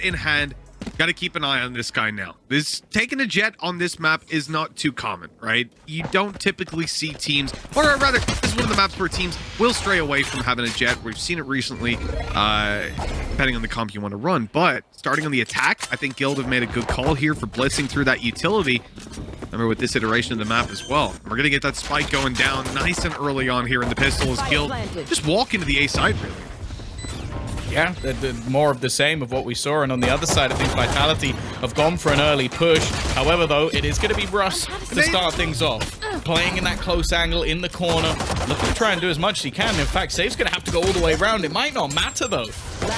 in hand. Got to keep an eye on this guy now. Taking a jet on this map is not too common, right? You don't typically see teams, or rather, this is one of the maps where teams will stray away from having a jet. We've seen it recently, depending on the comp you want to run. But starting on the attack, I think Guild have made a good call here for blitzing through that utility. Remember with this iteration of the map as well. We're going to get that spike going down nice and early on here in the pistols. Guild just walk into the A side, really. Yeah, more of the same of what we saw. And on the other side, I think Vitality have gone for an early push. However, though, it is going to be Russ to start things off. Playing in that close angle in the corner. Looking to try and do as much as he can. In fact, Safe's going to have to go all the way around. It might not matter, though,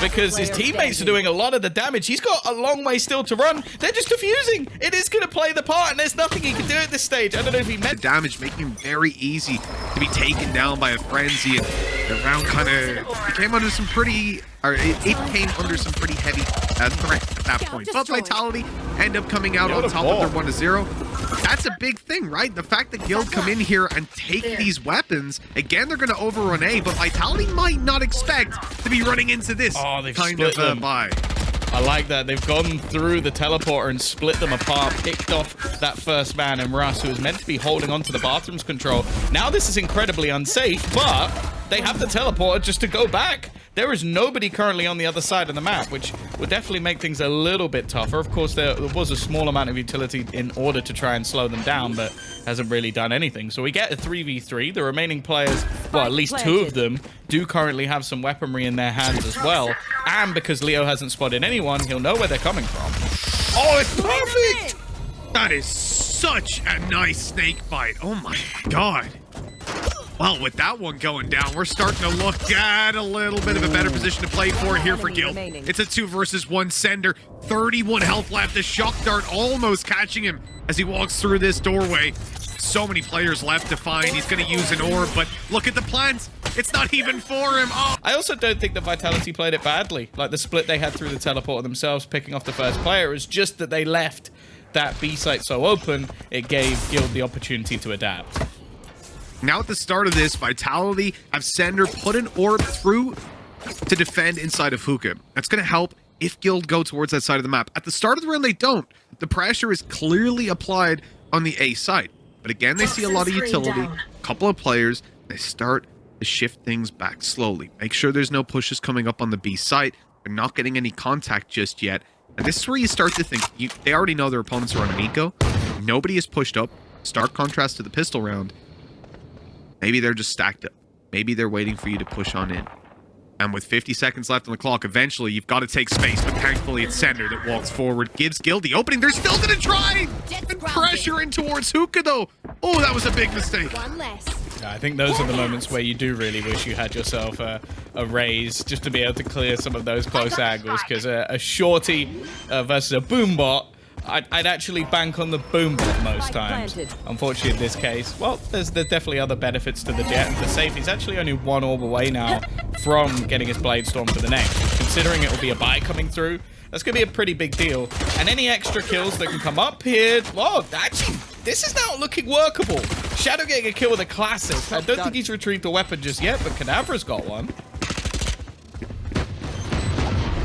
because his teammates are doing a lot of the damage. He's got a long way still to run. They're just defusing. It is going to play the part, and there's nothing he can do at this stage. I don't know if he meant damage, making him very easy to be taken down by a frenzy. And the round kind of came under some pretty... It came under some pretty heavy threat at that point. But Vitality end up coming out on top of their 1-0. That's a big thing, right? The fact that Guild come in here and take these weapons, again, they're going to overrun A, but Vitality might not expect to be running into this kind of buy. I like that. They've gone through the teleporter and split them apart, picked off that first man and Russ, who was meant to be holding onto the bathroom's control. Now this is incredibly unsafe, but they have the teleporter just to go back. There is nobody currently on the other side of the map, which would definitely make things a little bit tougher. Of course, there was a small amount of utility in order to try and slow them down, but hasn't really done anything. So we get a 3v3. The remaining players, well, at least 2 of them, do currently have some weaponry in their hands as well. And because Leo hasn't spotted anyone, he'll know where they're coming from. Oh, it's perfect! That is such a nice snake bite. Oh my god. Well, with that one going down, we're starting to look at a little bit of a better position to play for here for Guild. It's a 2 versus 1 sender. 31 health left. The shock dart almost catching him as he walks through this doorway. So many players left to find. He's going to use an orb, but look at the plants. It's not even for him. Oh. I also don't think that Vitality played it badly. Like the split they had through the teleporter themselves, picking off the first player. It was just that they left that B site so open, it gave Guild the opportunity to adapt. Now at the start of this, Vitality have Sender put an orb through to defend inside of Hookah. That's going to help if Guild go towards that side of the map. At the start of the round, they don't. The pressure is clearly applied on the A side. But again, they see a lot of utility, a couple of players. They start to shift things back slowly. Make sure there's no pushes coming up on the B site. They're not getting any contact just yet. And this is where you start to think, they already know their opponents are on an eco. Nobody is pushed up. Stark contrast to the pistol round. Maybe they're just stacked up. Maybe they're waiting for you to push on in. And with 50 seconds left on the clock, eventually you've got to take space. But thankfully it's Sender that walks forward, gives Guild the opening. They're still going to try and pressure in towards Hookah, though. Oh, that was a big mistake. One less. Yeah, I think those are the moments where you do really wish you had yourself a raise just to be able to clear some of those close angles. Because a shorty versus a boombot, I'd actually bank on the boombot most times. Unfortunately, in this case, well, there's definitely other benefits to the jet. And for Safe, he's actually only 1 orb away now from getting his Blade Storm for the next. Considering it will be a buy coming through, that's going to be a pretty big deal. And any extra kills that can come up here, well, actually, this is now looking workable. Shadow getting a kill with a classic. I don't think he's retrieved the weapon just yet, but Cadavra's got one.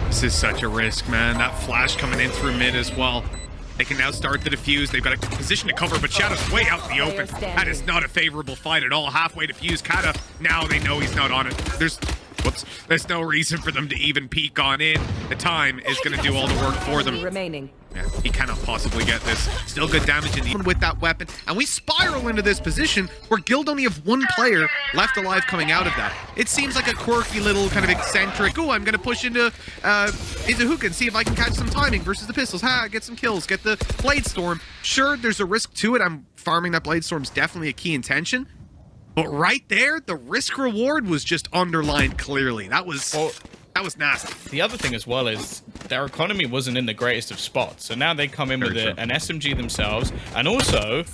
This is such a risk, man. That flash coming in through mid as well. They can now start the defuse. They've got a position to cover, but Shadow's way out in the open. That is not a favorable fight at all. Halfway defuse. Kata, now they know he's not on it. There's no reason for them to even peek on in. The time is going to do all the work for them. Yeah, he cannot possibly get this. Still good damage in the with that weapon. And we spiral into this position where Guild only have 1 player left alive coming out of that. It seems like a quirky little kind of eccentric, oh, I'm going to push into Hookah and see if I can catch some timing versus the pistols. Get some kills, get the Blade Storm. Sure, there's a risk to it. I'm farming that Blade Storm's definitely a key intention. But right there, the risk reward was just underlined clearly. That was nasty. The other thing as well is their economy wasn't in the greatest of spots. So now they come in with an SMG themselves. And also,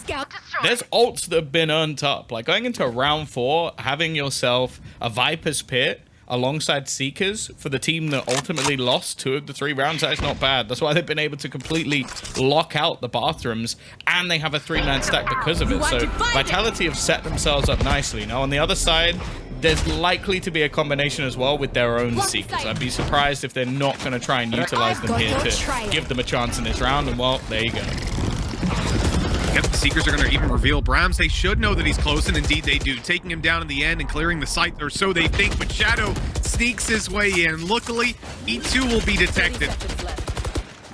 there's ults that have been earned up. Like going into round 4, having yourself a Viper's Pit alongside Seekers for the team that ultimately lost 2 of the 3 rounds, that's not bad. That's why they've been able to completely lock out the bathrooms, and they have a 3-man stack because of it. So Vitality have set themselves up nicely. Now on the other side, there's likely to be a combination as well with their own Seekers. I'd be surprised if they're not going to try and utilize them here to give them a chance in this round. And well, there you go. Yep, the Seekers are going to even reveal Brahms. They should know that he's close, and indeed they do. Taking him down in the end and clearing the site, or so they think, but Shadow sneaks his way in. Luckily, he too will be detected.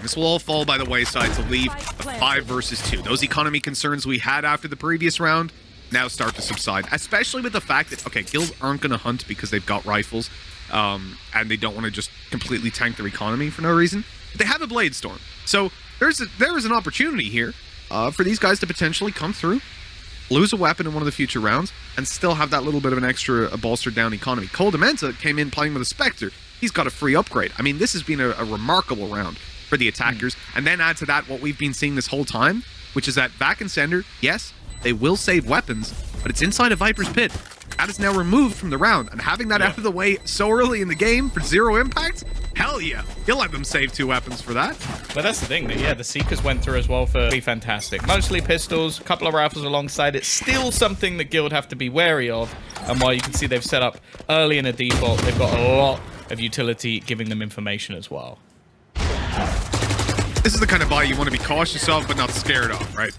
This will all fall by the wayside to leave a 5 versus 2. Those economy concerns we had after the previous round now start to subside, especially with the fact that, okay, guilds aren't going to hunt because they've got rifles, and they don't want to just completely tank their economy for no reason. They have a Blade Storm, so there is an opportunity here for these guys to potentially come through, lose a weapon in one of the future rounds, and still have that little bit of an extra bolstered down economy. Cole Dementa came in playing with a Spectre. He's got a free upgrade. I mean, this has been a remarkable round for the attackers. And then add to that what we've been seeing this whole time, which is that Vac and Sender, yes, they will save weapons, but it's inside a Viper's Pit. That is now removed from the round, and having that out of the way so early in the game for 0 impact, hell yeah, you'll let them save 2 weapons for that. But that's the thing, that yeah, the Seekers went through as well for be fantastic. Mostly pistols, a couple of rifles alongside it. Still something that Guild have to be wary of. And while you can see they've set up early in a default, they've got a lot of utility giving them information as well. This is the kind of buy you want to be cautious of, but not scared of, right?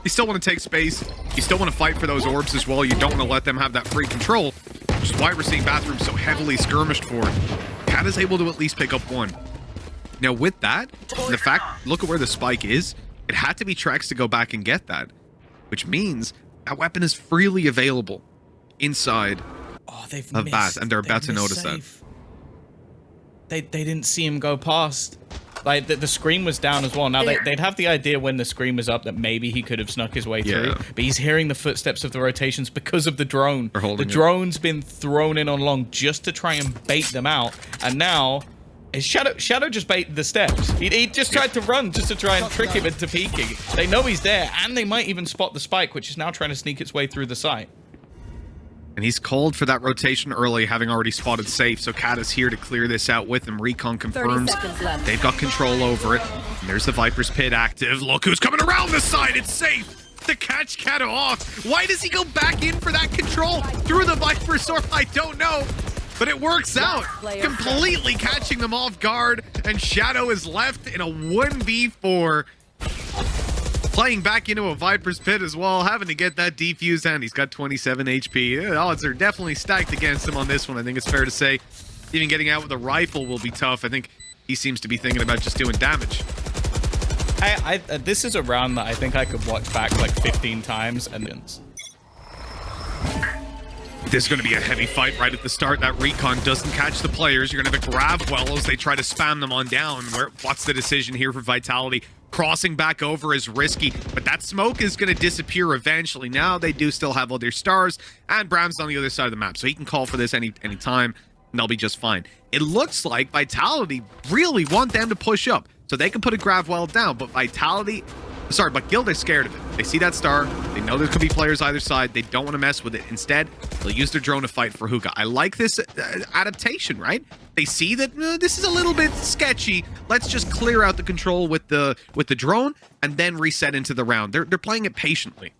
You still want to take space. You still want to fight for those orbs as well. You don't want to let them have that free control, which is why we're seeing Bathroom so heavily skirmished for it. Cat is able to at least pick up 1. Now, with that, and the fact, look at where the spike is. It had to be Trex to go back and get that, which means that weapon is freely available inside of Bath, and they're about to notice that. They didn't see him go past. Like, the screen was down as well. Now, they'd have the idea when the screen was up that maybe he could have snuck his way through. But he's hearing the footsteps of the rotations because of the drone. The drone's been thrown in on long just to try and bait them out. And now, Shadow just baited the steps. He just tried to run just to try and trick him into peeking. They know he's there, and they might even spot the spike, which is now trying to sneak its way through the site. And he's called for that rotation early, having already spotted safe. So Cat is here to clear this out with him. Recon confirms they've got control over it. And there's the Viper's Pit active. Look who's coming around the side. It's safe to catch Cat off. Why does he go back in for that control through the Viper's Sword? I don't know. But it works out, completely catching them off guard. And Shadow is left in a 1v4. Playing back into a Viper's Pit as well, having to get that defuse, and he's got 27 HP. The odds are definitely stacked against him on this one, I think it's fair to say. Even getting out with a rifle will be tough. I think he seems to be thinking about just doing damage. This is a round that I think I could watch back like 15 times and then... This is going to be a heavy fight right at the start. That recon doesn't catch the players. You're going to have a grab well as they try to spam them on down. What's the decision here for Vitality? Crossing back over is risky, but that smoke is going to disappear eventually. Now they do still have all their stars, and Bram's on the other side of the map, so he can call for this any time, and they'll be just fine. It looks like Vitality really want them to push up, so they can put a grab well down, but Guild is scared of it. They see that star, they know there could be players either side, they don't want to mess with it. Instead, they'll use their drone to fight for hookah. I like this adaptation, right? They see that this is a little bit sketchy. Let's just clear out the control with the drone and then reset into the round. They're playing it patiently.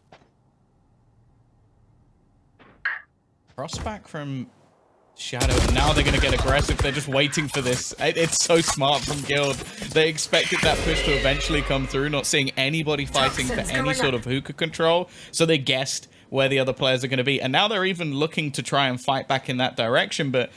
Cross back from Shadow, and now they're going to get aggressive. They're just waiting for this. It's so smart from Guild. They expected that push to eventually come through, not seeing anybody fighting for any sort of hookah control, so they guessed where the other players are going to be, and now they're even looking to try and fight back in that direction, but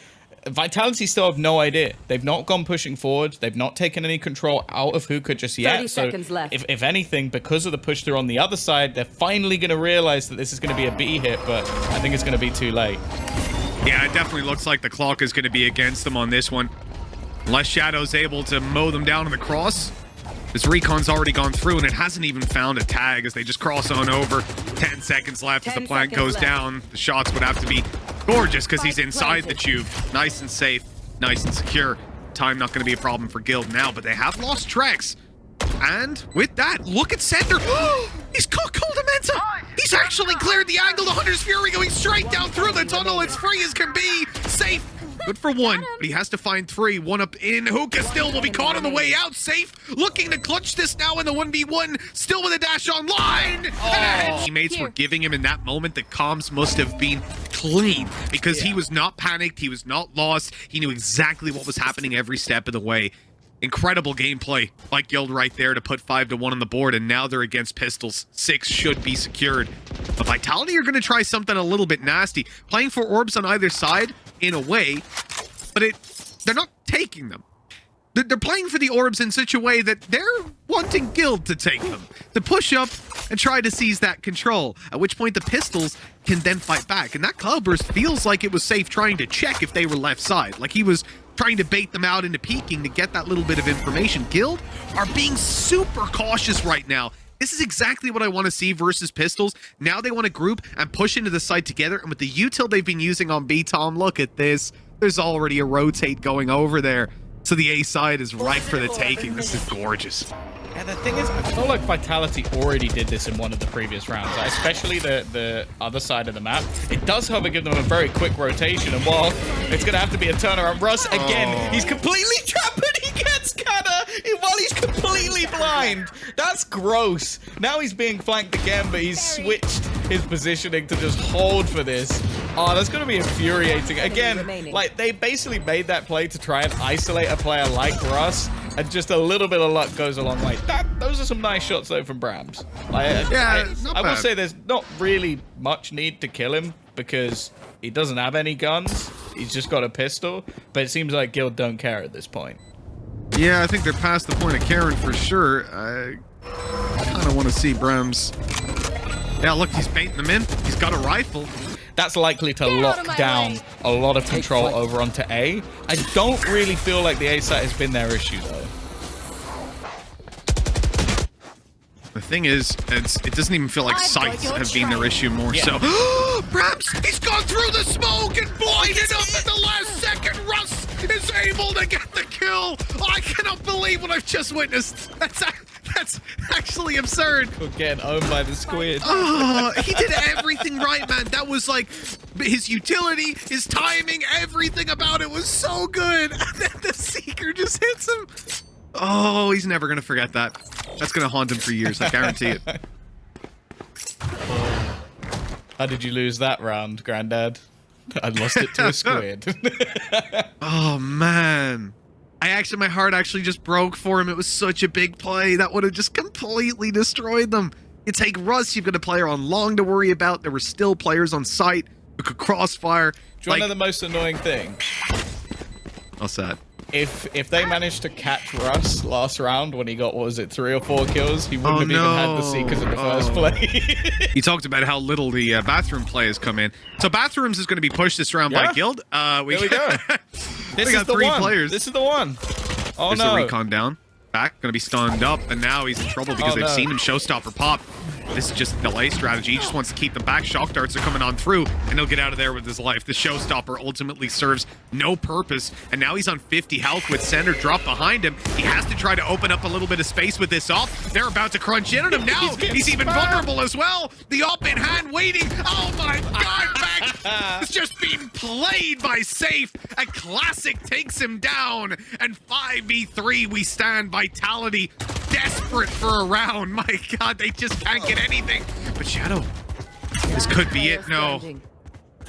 Vitality still have no idea. They've not gone pushing forward. They've not taken any control out of hookah just yet. 30 seconds left. If anything, because of the push through on the other side, they're finally going to realize that this is going to be a B hit, but I think it's going to be too late. Yeah, it definitely looks like the clock is going to be against them on this one. Unless Shadow's able to mow them down on the cross. This recon's already gone through, and it hasn't even found a tag as they just cross on over. 10 seconds left as the plant goes down. The shots would have to be gorgeous because he's inside the tube. Nice and safe, nice and secure. Time not going to be a problem for Guild now, but they have lost Trex. And with that, look at Center. He's caught Coldamenta. He's actually cleared the angle. The Hunter's Fury going straight down through the tunnel. It's free as can be. Safe Good for one, but he has to find three. One up in. Hookah still will be caught on the way out. Safe, looking to clutch this now in the 1v1. Still with a dash online. Teammates were giving him in that moment. The comms must have been clean because he was not panicked. He was not lost. He knew exactly what was happening every step of the way. Incredible gameplay by Guild right there to put 5-1 on the board, and now they're against Pistols. 6 should be secured. But Vitality are going to try something a little bit nasty. Playing for orbs on either side in a way, but they're not taking them. They're playing for the orbs in such a way that they're wanting Guild to take them, to push up and try to seize that control, at which point the Pistols can then fight back. And that Cloudburst feels like it was safe trying to check if they were left side. Like he was trying to bait them out into peeking to get that little bit of information. Guild are being super cautious right now. This is exactly what I want to see versus Pistols. Now they want to group and push into the side together. And with the util they've been using on B, Tom, look at this. There's already a rotate going over there. So the A side is ripe for the taking. This is gorgeous. Yeah, the thing is, I feel like Vitality already did this in one of the previous rounds, especially the other side of the map. It does, however, give them a very quick rotation, and while it's going to have to be a turnaround, Russ, again, he's completely trapped, and he gets Canna while he's completely blind. That's gross. Now he's being flanked again, but he's switched his positioning to just hold for this. Oh, that's going to be infuriating. Again, like, they basically made that play to try and isolate a player like Russ, and just a little bit of luck goes a long way. Those are some nice shots, though, from Brams. Like, I will say there's not really much need to kill him because he doesn't have any guns. He's just got a pistol, but it seems like Guild don't care at this point. Yeah, I think they're past the point of caring for sure. I kind of want to see Brams. Yeah, look, he's baiting them in. He's got a rifle. That's likely to lock down a lot of control over onto A. I don't really feel like the A site has been their issue, though. The thing is, it doesn't even feel like sights have been their issue more so. Perhaps he's gone through the smoke and blinded up at the last second. Russ is able to get the kill. I cannot believe what I've just witnessed. That's actually absurd. Getting owned by the squid. Oh, he did everything right, man. That was like his utility, his timing, everything about it was so good. And then the Seeker just hits him. Oh, he's never going to forget that. That's going to haunt him for years, I guarantee it. How did you lose that round, Grandad? I lost it to a squid. Oh, man. My heart actually just broke for him. It was such a big play. That would have just completely destroyed them. You take Russ, you've got a player on long to worry about. There were still players on site who could crossfire. Do you want to know the most annoying thing? What's that? If they managed to catch Russ last round when he got, what was it, 3 or 4 kills, he wouldn't have even had the Seekers in the first play. You talked about how little the bathroom play has come in. So bathrooms is going to be pushed this round by Guild. There we go. This got 3 players. This is the one. Oh, There's a recon down. Back, going to be stunned up, and now he's in trouble because they've seen him showstopper pop. This is just a delay strategy. He just wants to keep them back. Shock darts are coming on through, and he'll get out of there with his life. The showstopper ultimately serves no purpose, and now he's on 50 health with Sender drop behind him. He has to try to open up a little bit of space with this off. They're about to crunch in on him now. He's even vulnerable as well. The op in hand waiting. Oh my God, back. It's just being played by Safe. A classic takes him down, and 5v3 we stand. Vitality desperate for a round. My God, they just can't get anything. But Shadow, this could be it. No,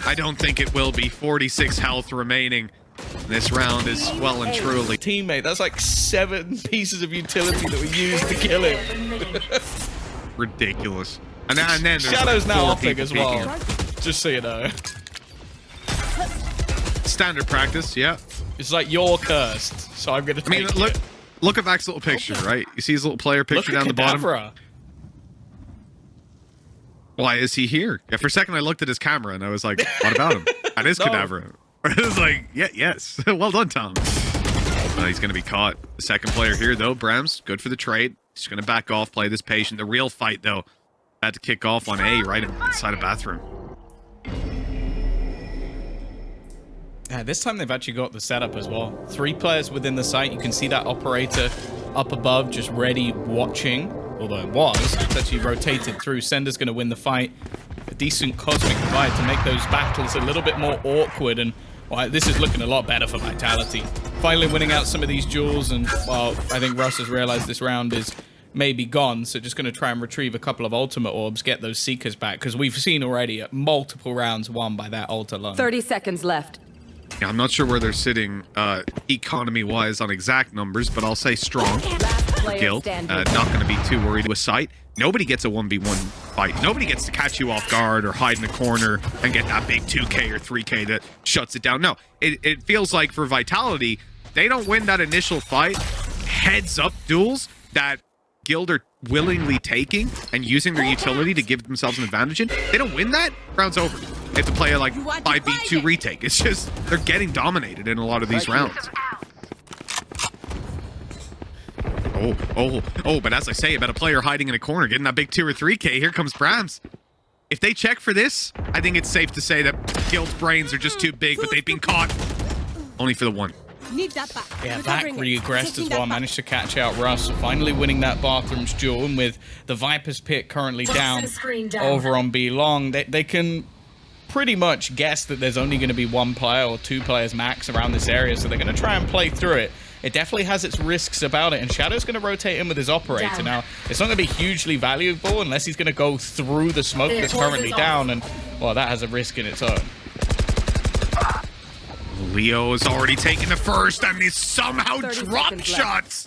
I don't think it will be. 46 health remaining. This round is well and truly. Teammate, that's like 7 pieces of utility that we used to kill him. Ridiculous. And then Shadow's like now upping as well. Just so you know. Standard practice, yeah. It's like you're cursed, so I'm gonna take it. Look at Vac's little picture, right? You see his little player picture down the bottom? Why is he here? Yeah, for a second I looked at his camera and I was like, what about him? That is Cadavra. I was like, yes. Well done, Tom. He's going to be caught. The second player here, though, Brams, good for the trade. He's going to back off, play this patient. The real fight, though, had to kick off on A right inside a bathroom. Yeah, this time they've actually got the setup as well. 3 players within the site. You can see that operator up above just ready watching. Although it's actually rotated through. Sender's going to win the fight. A decent cosmic fight to make those battles a little bit more awkward. And Well, this is looking a lot better for Vitality. Finally winning out some of these duels, and, well, I think Russ has realized this round is maybe gone, so just going to try and retrieve a couple of ultimate orbs, get those Seekers back, because we've seen already multiple rounds won by that ult alone. 30 seconds left. Yeah, I'm not sure where they're sitting economy-wise on exact numbers, but I'll say strong. Guild, not going to be too worried with sight. Nobody gets a 1v1 fight. Nobody gets to catch you off guard or hide in a corner and get that big 2k or 3k that shuts it down. No, it feels like for Vitality, they don't win that initial fight. Heads-up duels that Guild are willingly taking and using their utility to give themselves an advantage in. They don't win that, round's over. They have to play a 5v2 retake. It's just, they're getting dominated in a lot of these rounds. Oh, but as I say about a player hiding in a corner, getting that big 2 or 3k, here comes Brams. If they check for this, I think it's safe to say that Guild's brains are just too big, but they've been caught only for the one. Yeah, Vac regressed as well, managed to catch out Russ, finally winning that Bathrooms duel, and with the Viper's Pit currently down over on B Long, they can pretty much guess that there's only going to be one player or two players max around this area, so they're going to try and play through it. It definitely has its risks about it, and Shadow's going to rotate in with his operator. Now, it's not going to be hugely valuable unless he's going to go through the smoke that's currently down, and, well, that has a risk in its own. Leo has already taken the first, and he's somehow drop shots.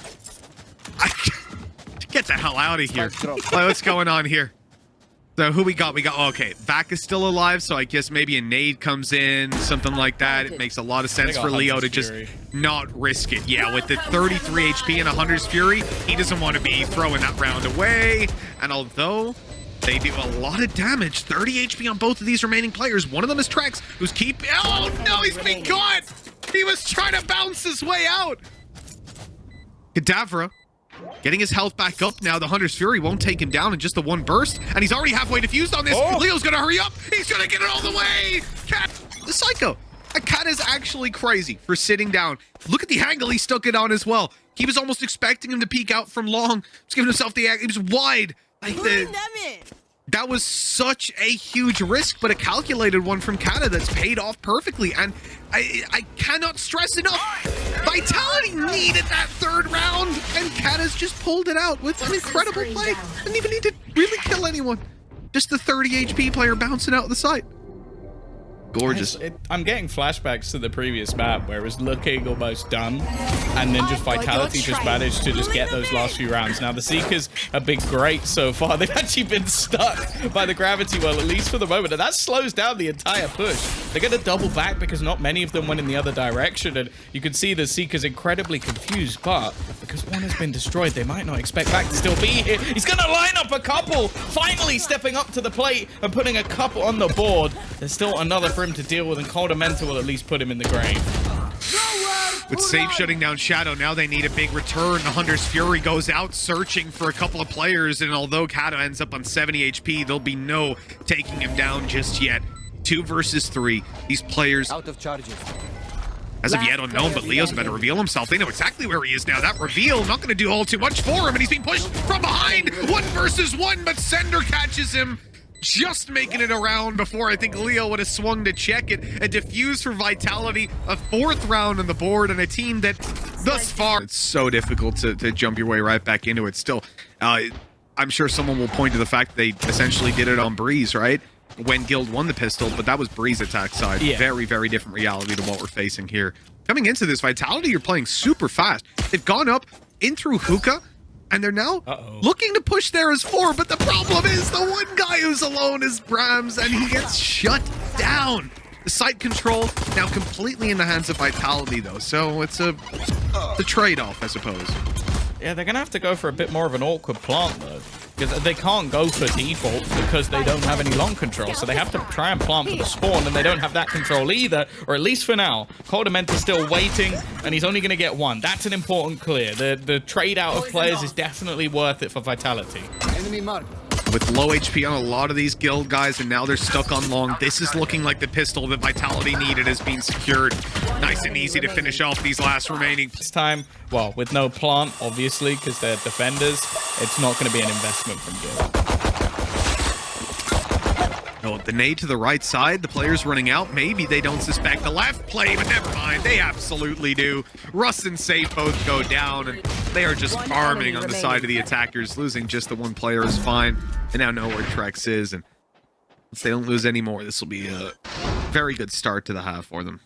Get the hell out of here. What's going on here? So who we got? Okay, Vac is still alive, so I guess maybe a nade comes in, something like that. It makes a lot of sense for Leo to just not risk it. Yeah, with the 33 HP and a Hunter's Fury, he doesn't want to be throwing that round away. And although they do a lot of damage, 30 HP on both of these remaining players. One of them is Trex, who's oh no, he's been caught! He was trying to bounce his way out. Cadavra getting his health back up now. The Hunter's Fury won't take him down in just the one burst, and he's already halfway defused on this. Leo's gonna hurry up. He's gonna get it all the way. Cat, the Psycho. A Cat is actually crazy for sitting down. Look at the angle he stuck it on as well. He was almost expecting him to peek out from long. Just giving himself the angle. He was wide. That was such a huge risk, but a calculated one from Kata that's paid off perfectly. And I cannot stress enough, Vitality needed that third round, and Kata's just pulled it out with an incredible play. Didn't even need to really kill anyone. Just the 30 HP player bouncing out the site. Gorgeous. I'm getting flashbacks to the previous map where it was looking almost done, and then just Vitality just managed to just get those last few rounds. Now the Seekers have been great so far. They've actually been stuck by the gravity well, at least for the moment, and that slows down the entire push. They're going to double back because not many of them went in the other direction, and you can see the Seekers incredibly confused, but because one has been destroyed, they might not expect Vac to still be here. He's going to line up a couple, finally stepping up to the plate and putting a couple on the board. There's still another for him to deal with, and Coldamenta will at least put him in the grave. With Safe shutting down Shadow, now they need a big return. The Hunter's Fury goes out searching for a couple of players, and although Kata ends up on 70 HP, there'll be no taking him down just yet. 2 versus 3. These players out of charges. As of yet unknown, but Leo's about to reveal himself. They know exactly where he is now. That reveal not going to do all too much for him, and he's being pushed from behind. 1 versus 1, but Sender catches him. Just making it around before I think Leo would have swung to check it. A defuse for Vitality, a 4th round on the board, and a team that thus far, it's so difficult to jump your way right back into it still. I'm sure someone will point to the fact that they essentially did it on Breeze, right? When Guild won the pistol, but that was Breeze attack side. Yeah. Very, very different reality to what we're facing here. Coming into this, Vitality are playing super fast. They've gone up in through Hookah, and they're now looking to push there as 4, but the problem is the one guy who's alone is Brams, and he gets shut down. The site control now completely in the hands of Vitality, though, so it's a trade-off, I suppose. Yeah, they're going to have to go for a bit more of an awkward plant, though, because they can't go for default because they don't have any long control, so they have to try and plant for the spawn, and they don't have that control either, or at least for now. Coldamenta's still waiting, and he's only going to get 1. That's an important clear. The trade out of players is definitely worth it for Vitality. Enemy mark. With low HP on a lot of these Guild guys, and now they're stuck on long. This is looking like the pistol that Vitality needed has been secured. Nice and easy to finish off these last remaining. This time, well, with no plant, obviously, because they're defenders, it's not going to be an investment from Oh, the nade to the right side. The player's running out. Maybe they don't suspect the left play, but never mind. They absolutely do. Russ and Safe both go down, and they are just farming on the side of the attackers. Losing just the one player is fine. They now know where Trex is, and once they don't lose any more, this will be a very good start to the half for them.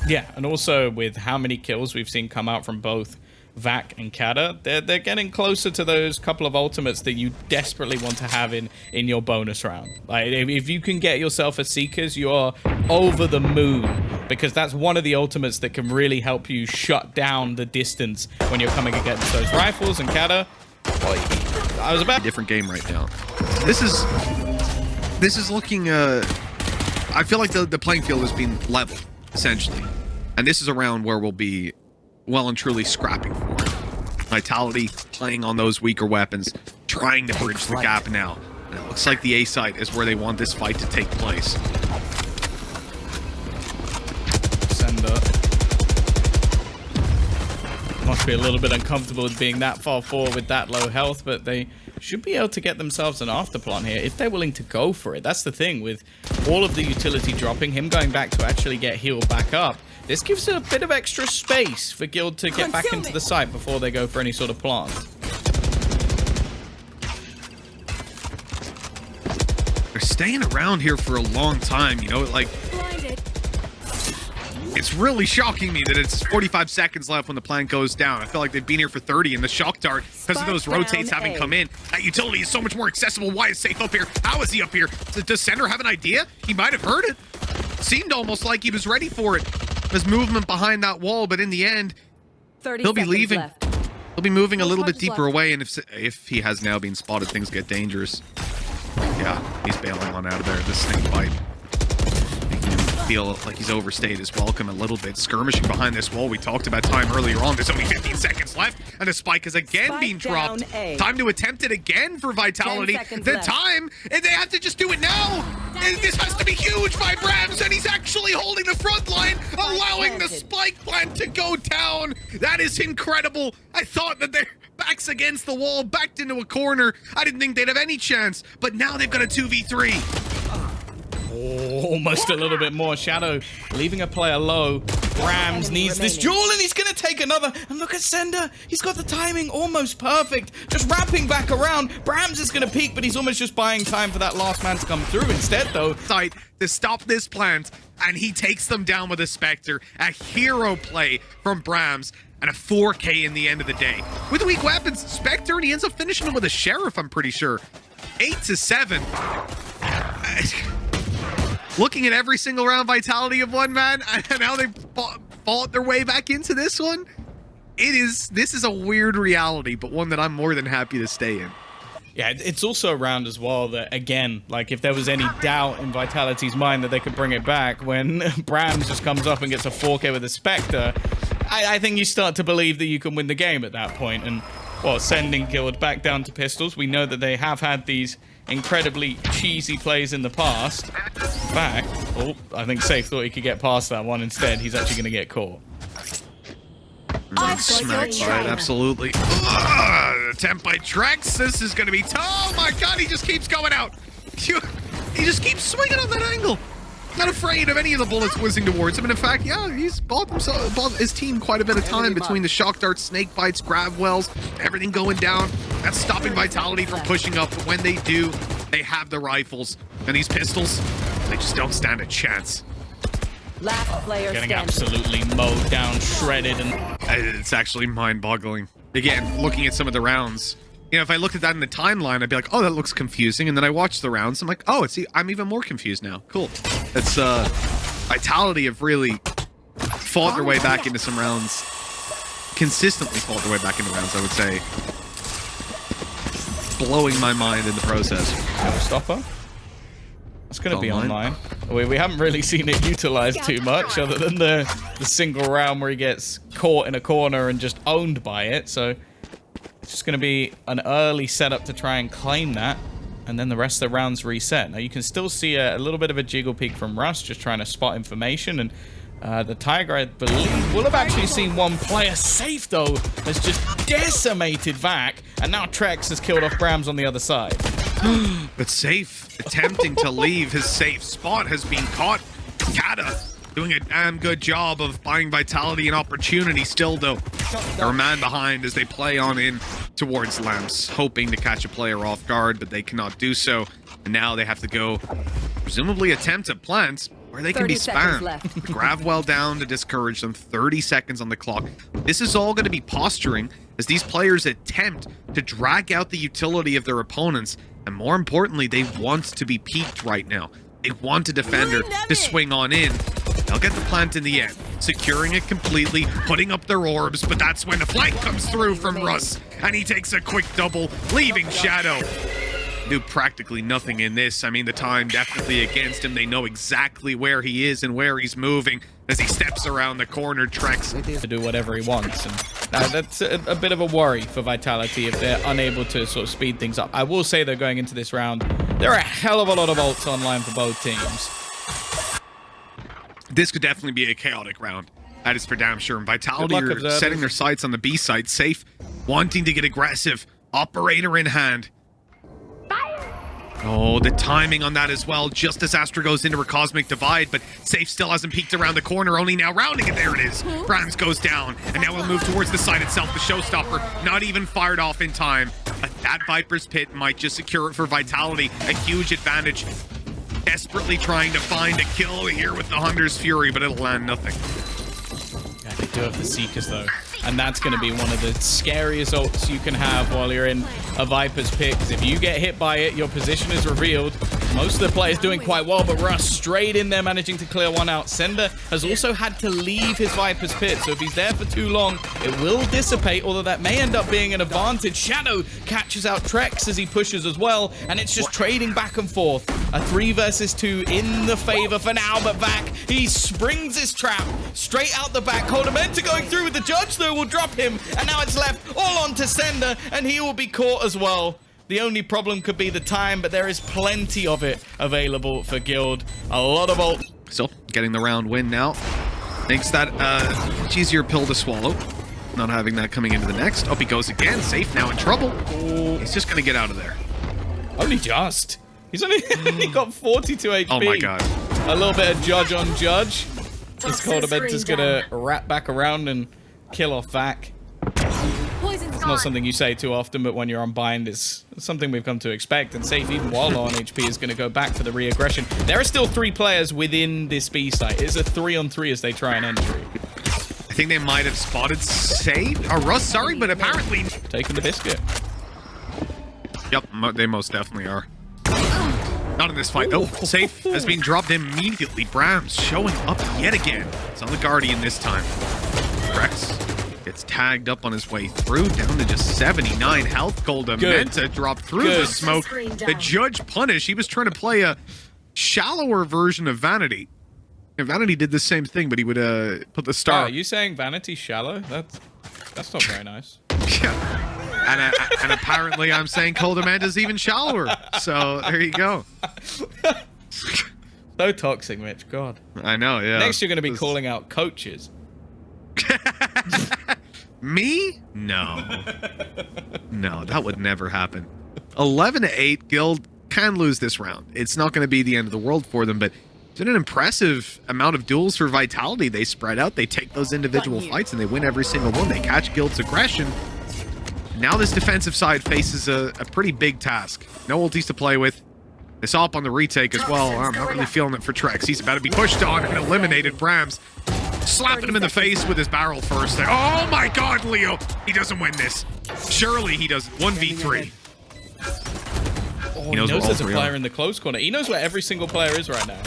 Yeah, and also with how many kills we've seen come out from both Vac and Kata, they're getting closer to those couple of ultimates that you desperately want to have in your bonus round. Like, if you can get yourself a Seekers, you are over the moon, because that's one of the ultimates that can really help you shut down the distance when you're coming against those rifles. And Kata, well, I was about different game right now. This is looking. I feel like the playing field has been leveled essentially, and this is a round where we'll be well and truly scrapping for it. Vitality playing on those weaker weapons, trying to bridge the gap now. And it looks like the A side is where they want this fight to take place. Sender must be a little bit uncomfortable with being that far forward with that low health, but they should be able to get themselves an afterplant here if they're willing to go for it. That's the thing with all of the utility dropping, him going back to actually get healed back up. This gives a bit of extra space for Guild to get back into the site before they go for any sort of plant. They're staying around here for a long time, you know, like... It's really shocking me that it's 45 seconds left when the plant goes down. I feel like they've been here for 30, and the shock dart, because of those rotates having come in, that utility is so much more accessible. Why is Safe up here? How is he up here? Does Sender have an idea? He might have heard it. Seemed almost like he was ready for it. There's movement behind that wall, but in the end, he'll be leaving. Left. He'll be moving a little bit deeper away, and if he has now been spotted, things get dangerous. Yeah, he's bailing on out of there. This snake bite. Feel like he's overstayed his welcome a little bit. Skirmishing behind this wall. We talked about time earlier on. There's only 15 seconds left, and the spike is again being dropped. Time to attempt it again for Vitality. The time, and they have to just do it now. And this has to be huge by Brams, and he's actually holding the front line, allowing the spike plant to go down. That is incredible. I thought that their backs against the wall, backed into a corner. I didn't think they'd have any chance, but now they've got a 2v3. Almost a little bit more. Shadow leaving a player low. Brams needs this duel, and he's going to take another. And look at Sender. He's got the timing almost perfect. Just wrapping back around. Brams is going to peek, but he's almost just buying time for that last man to come through. Instead, though, site to stop this plant, and he takes them down with a Spectre. A hero play from Brams, and a 4K in the end of the day. With weak weapons, Spectre, and he ends up finishing it with a Sheriff, I'm pretty sure. 8-7. Looking at every single round Vitality of one man, and how they fought their way back into this one, this is a weird reality, but one that I'm more than happy to stay in. Yeah, it's also a round as well that, again, like if there was any doubt in Vitality's mind that they could bring it back, when Brams just comes up and gets a 4K with a Spectre, I think you start to believe that you can win the game at that point. And, well, sending Guild back down to pistols, we know that they have had these incredibly cheesy plays in the past. Back. Oh, I think Safe thought he could get past that one. Instead, he's actually going to get caught. Smacked by it, absolutely. Attempt by Trex. This is going to be tough. Oh my god, he just keeps going out. He just keeps swinging on that angle. Not afraid of any of the bullets whizzing towards him. And in fact, yeah, he's bought his team quite a bit of time between the shock darts, snake bites, grab wells, everything going down. That's stopping Vitality from pushing up. But when they do, they have the rifles. And these pistols, they just don't stand a chance. Last player getting absolutely mowed down, shredded, and it's actually mind-boggling. Again, looking at some of the rounds, you know, if I looked at that in the timeline, I'd be like, oh, that looks confusing. And then I watched the rounds, I'm like, oh, I'm even more confused now. Cool. It's Vitality have really fought their way back into some rounds. Consistently fought their way back into rounds, I would say. Blowing my mind in the process. Stopper. It's going to be online. We haven't really seen it utilized too much, other than the single round where he gets caught in a corner and just owned by it. So it's just going to be an early setup to try and claim that, and then the rest of the rounds reset. Now you can still see a little bit of a jiggle peek from Russ, just trying to spot information, and the Tiger, I believe, will have actually seen one player. Safe, though, has just decimated Vac, and now Trex has killed off Brams on the other side. But Safe attempting to leave his safe spot has been caught. Kata doing a damn good job of buying Vitality an opportunity still, though. They're a man behind as they play on in towards Lamps, hoping to catch a player off guard, but they cannot do so. And now they have to go, presumably attempt at plant, where they can be spammed. Gravwell down to discourage them. 30 seconds on the clock. This is all going to be posturing as these players attempt to drag out the utility of their opponents. And more importantly, they want to be peaked right now. They want a defender to swing on in. They'll get the plant in the end, securing it completely, putting up their orbs, but that's when the flank comes through from Russ, and he takes a quick double, leaving Shadow. Do practically nothing in this. I mean, the time definitely against him. They know exactly where he is and where he's moving as he steps around the corner, treks. To do whatever he wants. And that's a bit of a worry for Vitality if they're unable to sort of speed things up. I will say they're going into this round. There are a hell of a lot of ults online for both teams. This could definitely be a chaotic round. That is for damn sure. And Vitality are setting their sights on the B side. Safe, wanting to get aggressive. Operator in hand. Oh, the timing on that as well. Just as Astra goes into her Cosmic Divide, but Safe still hasn't peeked around the corner, only now rounding it. There it is. Brams goes down, and now we'll move towards the side itself. The Showstopper not even fired off in time. But that Viper's Pit might just secure it for Vitality. A huge advantage. Desperately trying to find a kill here with the Hunter's Fury, but it'll land nothing. Yeah, they do have the Seekers, though. And that's going to be one of the scariest ults you can have while you're in a Viper's Pit, because if you get hit by it, your position is revealed. Most of the players doing quite well, but Russ straight in there managing to clear one out. Sender has also had to leave his Viper's Pit, so if he's there for too long, it will dissipate, although that may end up being an advantage. Shadow catches out Trex as he pushes as well, and it's just trading back and forth. A 3 versus 2 in the favor for now, but Vac, he springs his trap straight out the back. Coldamenta going through with the Judge, though, will drop him, and now it's left all onto Sender, and he will be caught as well. The only problem could be the time, but there is plenty of it available for Guild. A lot of ult. Still getting the round win now. Makes that much easier pill to swallow. Not having that coming into the next. Up he goes again. Safe now in trouble. He's just going to get out of there. Only just. He's only he got 42 HP. Oh my god. A little bit of Judge on Judge. This Coldamenta's going to wrap back around and kill off Vac. It's not something you say too often, but when you're on bind, it's something we've come to expect. And Safe, even while on HP, is going to go back for the re-aggression. There are still 3 players within this B site. It's a 3-on-3 as they try and enter. I think they might have spotted Safe, or Russ, sorry, but apparently... Taking the biscuit. Yep, they most definitely are. Not in this fight, though. Safe has been dropped immediately. Brams showing up yet again. It's on the Guardian this time. Rex gets tagged up on his way through, down to just 79 health. Coldamenta dropped through the smoke. The Judge punish. He was trying to play a shallower version of Vanity. And Vanity did the same thing, but he would put the star. Are you saying Vanity shallow? That's not very nice. Yeah. And apparently I'm saying Coldamenta's even shallower. So there you go. So toxic, Mitch. God. I know, yeah. Next you're going to be calling out coaches. Me? No. No, that would never happen. 11-8, Guild can lose this round. It's not going to be the end of the world for them, but it's been an impressive amount of duels for Vitality. They spread out, they take those individual fights, and they win every single one. They catch Guild's aggression. Now this defensive side faces a pretty big task. No ultis to play with. This op on the retake as well. I'm not really feeling it for Trex. He's about to be pushed on and eliminated. Brams slapping him in the face with his barrel first. Oh my god, Leo! He doesn't win this. Surely he does. 1v3. Oh, he knows there's a player in the close corner. He knows where every single player is right now.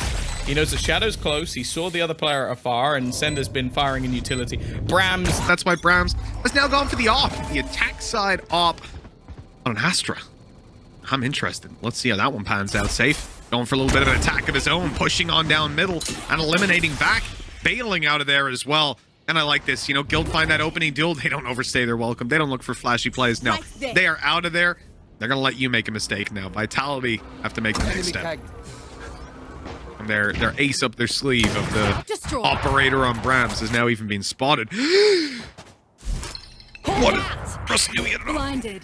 He knows the Shadow's close. He saw the other player afar, and Sender's been firing in utility. Brams. That's why Brams has now gone for the op. The attack side op on an Astra. I'm interested. Let's see how that one pans out. Safe. Going for a little bit of an attack of his own. Pushing on down middle and eliminating Vac. Bailing out of there as well. And I like this. You know, Guild find that opening duel. They don't overstay their welcome. They don't look for flashy plays. No. They are out of there. They're going to let you make a mistake now. Vitality have to make the next step. And their ace up their sleeve of the operator on Brams has now even been spotted. What? Russ knew he had it on.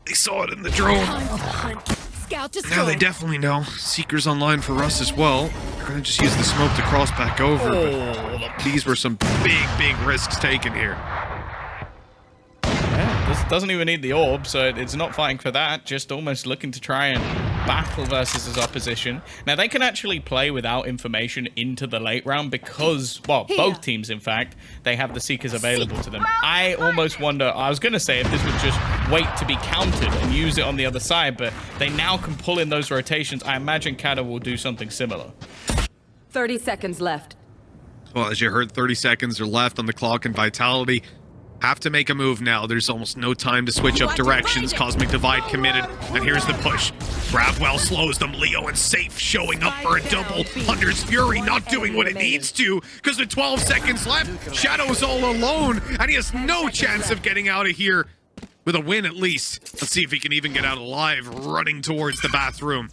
They saw it in the drone. Scout to Now they scope. definitely know. Seeker's online for us as well. They're going to just use the smoke to cross back over. But these were some big risks taken here. Yeah, this doesn't even need the orb, so it's not fighting for that. Just almost looking to try and battle versus his opposition. Now, they can actually play without information into the late round because, well, both teams, in fact, they have the Seekers available to them. I almost wonder, I was going to say if this would just wait to be countered and use it on the other side, but they now can pull in those rotations. I imagine Kata will do something similar. 30 seconds left. Well, as you heard, 30 seconds are left on the clock, and Vitality have to make a move now. There's almost no time to switch up directions. Cosmic Divide committed, and here's the push. Bravwell slows them. Leo and Safe showing up for a double. Hunter's Fury not doing what it needs to, because with 12 seconds left, Shadow's all alone, and he has no chance of getting out of here with a win at least. Let's see if he can even get out alive, running towards the bathroom.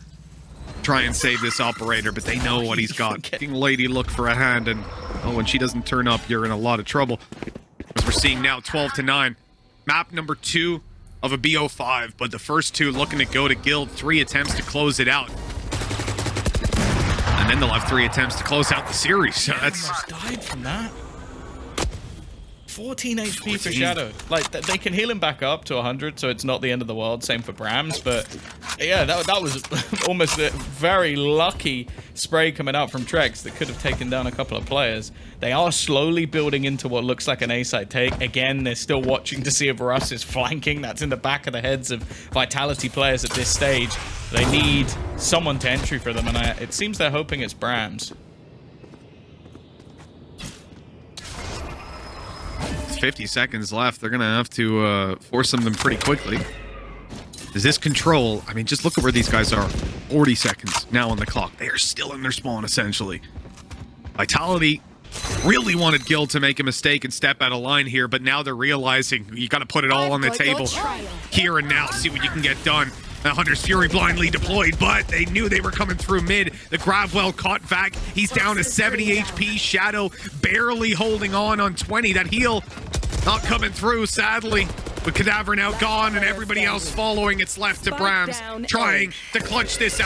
Try and save this operator, but they know what he's got. King Lady look for a hand, and oh, when she doesn't turn up, you're in a lot of trouble. As we're seeing now, 12-9. Map number 2 of a BO5, but the first 2 looking to go to Guild. 3 attempts to close it out. And then they'll have 3 attempts to close out the series. So that's... died from that. 14 HP for Shadow. Like, they can heal him back up to 100, so it's not the end of the world. Same for Brams, but yeah, that was almost a very lucky spray coming out from Trex that could have taken down a couple of players. They are slowly building into what looks like an A-side take. Again, they're still watching to see if Russ is flanking. That's in the back of the heads of Vitality players at this stage. They need someone to entry for them, and it seems they're hoping it's Brams. 50 seconds left. They're going to have to force them pretty quickly. Is this control? I mean, just look at where these guys are. 40 seconds now on the clock. They are still in their spawn, essentially. Vitality really wanted Guild to make a mistake and step out of line here, but now they're realizing you got to put it all on the table here and now. See what you can get done. Now Hunter's Fury blindly deployed, but they knew they were coming through mid. The Gravwell caught back. He's down to 70 HP. Shadow barely holding on 20. That heal not coming through, sadly. With Cadaver now gone and everybody else following, it's left to Brams trying to clutch this out.